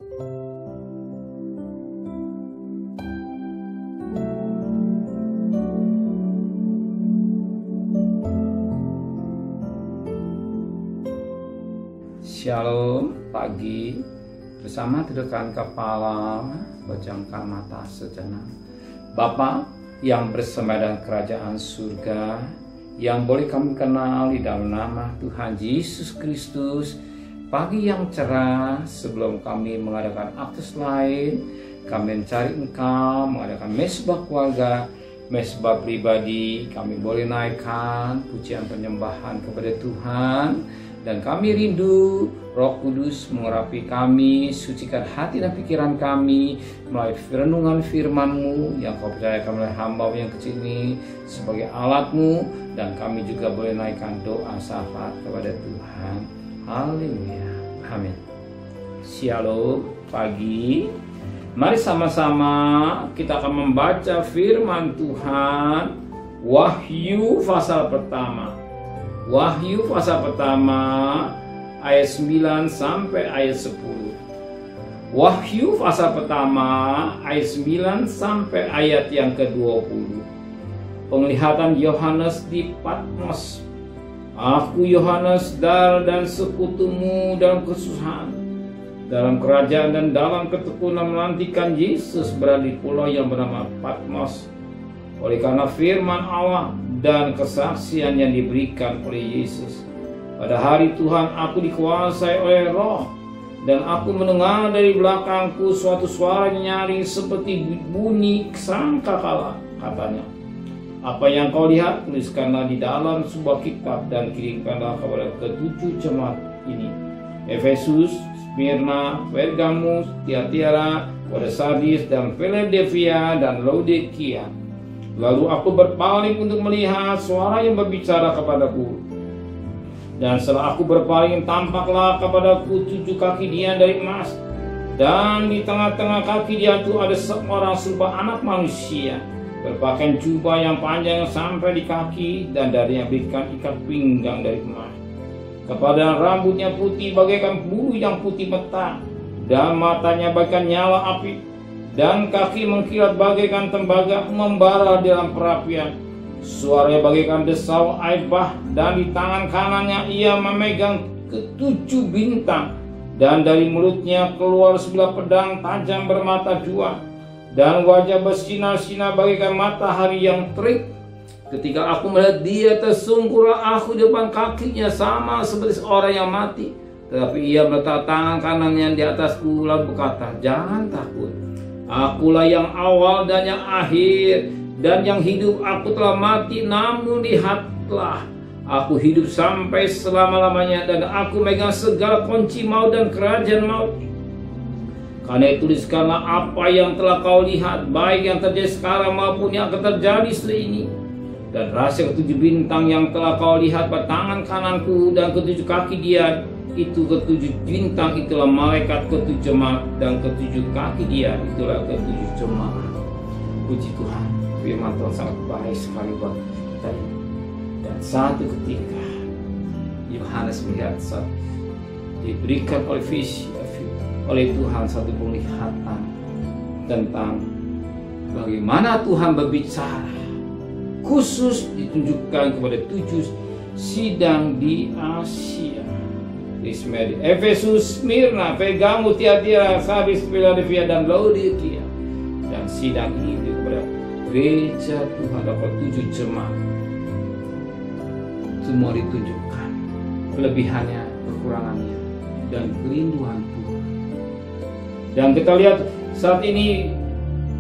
Shalom pagi, bersama tundukkan kepala, pejamkan mata sejenak. Bapa yang bersama dengan kerajaan surga, yang boleh kami kenal di dalam nama Tuhan Yesus Kristus, pagi yang cerah sebelum kami mengadakan aktivitas lain, kami mencari Engkau, mengadakan mesbah keluarga, mesbah pribadi, kami boleh naikkan pujian penyembahan kepada Tuhan. Dan kami rindu Roh Kudus mengurapi kami, sucikan hati dan pikiran kami melalui renungan firman-Mu yang Kau percayakan oleh hamba yang kecil ini sebagai alat-Mu, dan kami juga boleh naikkan doa syafaat kepada Tuhan. Haleluya. Amin. Shalom pagi. Mari sama-sama kita akan membaca firman Tuhan. Wahyu pasal pertama. Wahyu pasal pertama ayat 9 sampai ayat 10. Wahyu pasal pertama ayat 9 sampai ayat yang ke-20. Penglihatan Yohanes di Patmos. Aku Yohanes dan sekutumu dalam kesusahan, dalam kerajaan dan dalam ketekunan menantikan Yesus berada di pulau yang bernama Patmos. Oleh karena firman Allah dan kesaksian yang diberikan oleh Yesus. Pada hari Tuhan aku dikuasai oleh Roh, dan aku mendengar dari belakangku suatu suara nyaring seperti bunyi sangkakala. Katanya, apa yang kau lihat tuliskanlah di dalam sebuah kitab dan kirimkanlah kepada ketujuh jemaat ini: Efesus, Smyrna, Pergamus, Tiatira, pada Sardis dan Philadelphia dan Laodikia. Lalu aku berpaling untuk melihat suara yang berbicara kepadaku. Dan setelah aku berpaling, tampaklah kepadaku 7 kaki dia dari emas. Dan di tengah-tengah kaki dia itu ada seorang serupa anak manusia, berpakaian jubah yang panjang sampai di kaki, dan darinya berikan ikat pinggang dari emas. Kepada rambutnya putih bagaikan bulu yang putih meta, dan matanya bagaikan nyala api, dan kaki mengkilat bagaikan tembaga membara dalam perapian. Suaranya bagaikan desau air bah, dan di tangan kanannya ia memegang ke-7 bintang, dan dari mulutnya keluar sebilah pedang tajam bermata 2, dan wajah bersinar-sinar bagaikan matahari yang terik. Ketika aku melihat dia, tersungkurlah aku di depan kakinya sama seperti seorang yang mati. Tetapi ia meletak tangan kanannya di atasku lalu berkata, jangan takut. Akulah yang awal dan yang akhir, dan yang hidup. Aku telah mati, namun lihatlah, aku hidup sampai selama-lamanya, dan aku megang segala kunci maut dan kerajaan maut. Karena itu tuliskanlah apa yang telah kau lihat, baik yang terjadi sekarang maupun yang akan terjadi setelah ini. Dan rahasia ke-7 bintang yang telah kau lihat pada tangan kananku dan ke-7 kaki dia, itu ke-7 bintang itulah malaikat ke-7 jemaat, dan ke-7 kaki dia itulah ke-7 jemaat. Puji Tuhan, firman Tuhan sangat baik sekali buat kita. Dan satu ketika Yohanes melihat, saat diberikan oleh Tuhan satu penglihatan tentang bagaimana Tuhan berbicara khusus ditunjukkan kepada 7 sidang di Asia. Efesus, Smyrna, Pergamus, Tiatira, Sardis, Philadelphia dan Laodikia. Dan sidang ini kepada gereja Tuhan dapat 7 jemaat. Semua ditunjukkan kelebihannya, kekurangannya, dan kerinduan Tuhan. Dan kita lihat saat ini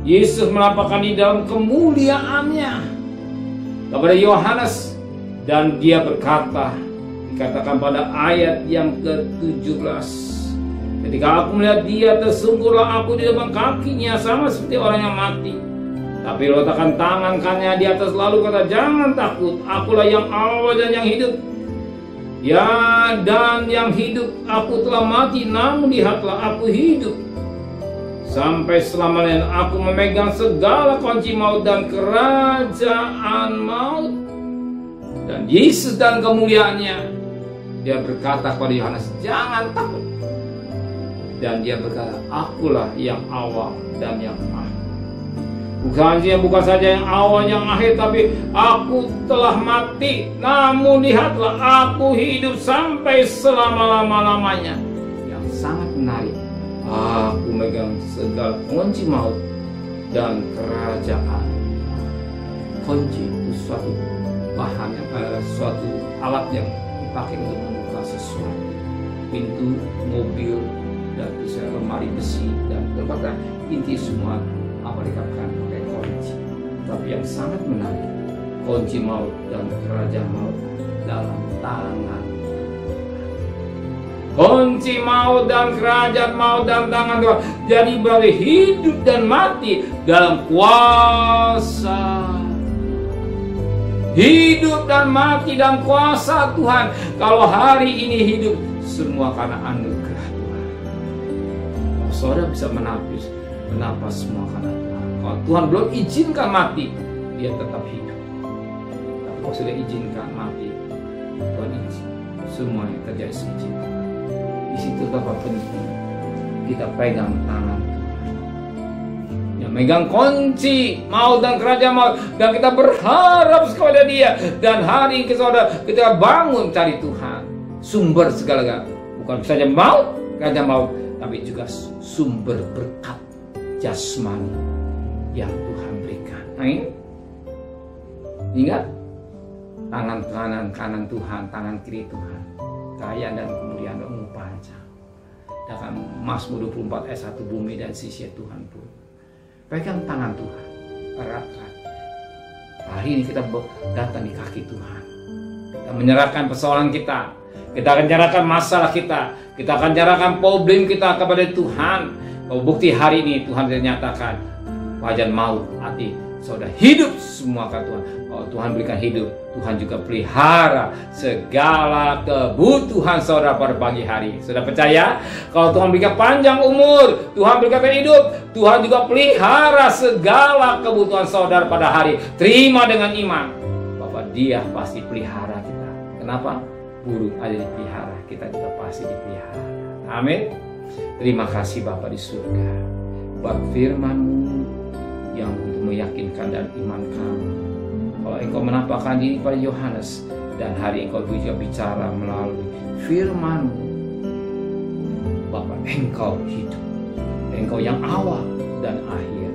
Yesus menampakkan di dalam kemuliaannya kepada Yohanes, dan dia berkata, dikatakan pada ayat yang ke-17, ketika aku melihat dia, tersungkurlah aku di depan kakinya sama seperti orang yang mati. Tapi letakkan tangan kanannya di atas, lalu kata, jangan takut, akulah yang awal dan yang hidup. Ya, dan yang hidup, aku telah mati, namun lihatlah aku hidup sampai selamanya. Aku memegang segala kunci maut dan kerajaan maut. Dan Yesus dan kemuliaannya, dia berkata kepada Yohanes, jangan takut. Dan dia berkata, akulah yang awal dan yang akhir. Bukan saja yang awal yang akhir, tapi aku telah mati, namun lihatlah aku hidup sampai selama-lamanya. Yang sangat menarik, aku megang segala kunci maut dan kerajaan. Kunci itu suatu bahan, suatu alat yang dipakai untuk membuka sesuatu, pintu, mobil, dan bisa lemari besi dan berbagai inti semua apa dikatakan pakai kunci. Tapi yang sangat menarik, kunci maut dan kerajaan maut dalam tangan. Kunci maut dan kerajaan maut dalam tangan Tuhan. Jadi berarti hidup dan mati dalam kuasa. Hidup dan mati dalam kuasa Tuhan. Kalau hari ini hidup, semua karena anugerah Tuhan. Kalau saudara bisa menapas semua karena Tuhan. Kalau Tuhan belum izinkan mati, dia tetap hidup. Tapi kalau sudah izinkan mati, Tuhan izin. Semua yang terjadi seizin Tuhan. Di situ Bapak penting kita pegang tangan Tuhan. Yang megang kunci maut dan kerajaan maut, dan kita berharap kepada Dia. Dan hari ini kita bangun cari Tuhan, sumber segala-galanya. Bukan saja maut, kerajaan maut, tapi juga sumber berkat jasmani yang Tuhan berikan. Amin. Ingat, tangan kanan Tuhan, tangan kiri Tuhan, kekayaan dan kemuliaan dan panjang. Dan Mazmur 24 ayat 1, bumi dan sisi Tuhan pun. Pegang tangan Tuhan, erat-erat. Hari ini kita datang di kaki Tuhan. Kita menyerahkan persoalan kita. Kita akan menyerahkan masalah kita. Kita akan menyerahkan problem kita kepada Tuhan. Kalau bukti hari ini Tuhan menyatakan wajan maut, arti saudara hidup semua kata Tuhan. Kalau Tuhan berikan hidup, Tuhan juga pelihara segala kebutuhan saudara pada pagi hari. Saudara percaya? Kalau Tuhan berikan panjang umur, Tuhan berikan hidup, Tuhan juga pelihara segala kebutuhan saudara pada hari. Terima dengan iman bahwa Dia pasti pelihara kita. Kenapa? Burung ada dipelihara, kita juga pasti dipelihara. Amin. Terima kasih Bapa di surga buat firman-Mu yang untuk meyakinkan dan iman kami. Kalau Engkau menampakkan diri pada Yohanes, dan hari Engkau juga bicara melalui firman-Mu, Bapa, Engkau hidup, Engkau yang awal dan akhir,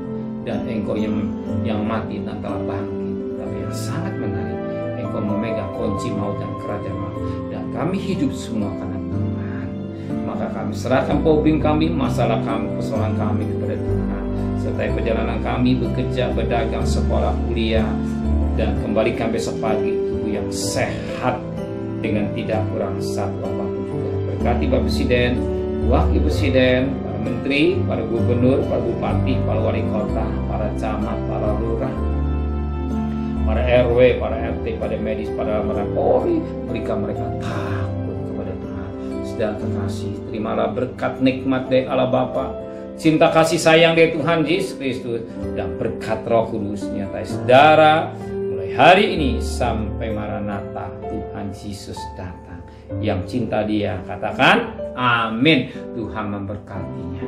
dan Engkau yang mati dan telah bangkit. Tapi yang sangat menarik, Engkau memegang kunci maut dan kerajaan maut, dan kami hidup semua karena Tuhan. Maka kami serahkan problem kami, masalah kami, persoalan kami kepada Tuhan. Serta perjalanan kami bekerja, berdagang, sekolah, kuliah, dan kembalikan besok pagi tubuh yang sehat dengan tidak kurang satu apapun juga. Berkati Bapak Presiden, Wakil Presiden, para Menteri, para Gubernur, para Bupati, para Wali Kota, para Camat, para Lurah, para RW, para RT, para medis, para Polri, berikan mereka takut kepada Tuhan. Sedang kekasih, terimalah berkat nikmat dari Allah Bapa, cinta kasih sayang dari Tuhan Yesus Kristus, dan berkat Roh Kudus nyata saudara mulai hari ini sampai Maranatha Tuhan Yesus datang. Yang cinta Dia katakan amin. Tuhan memberkatinya.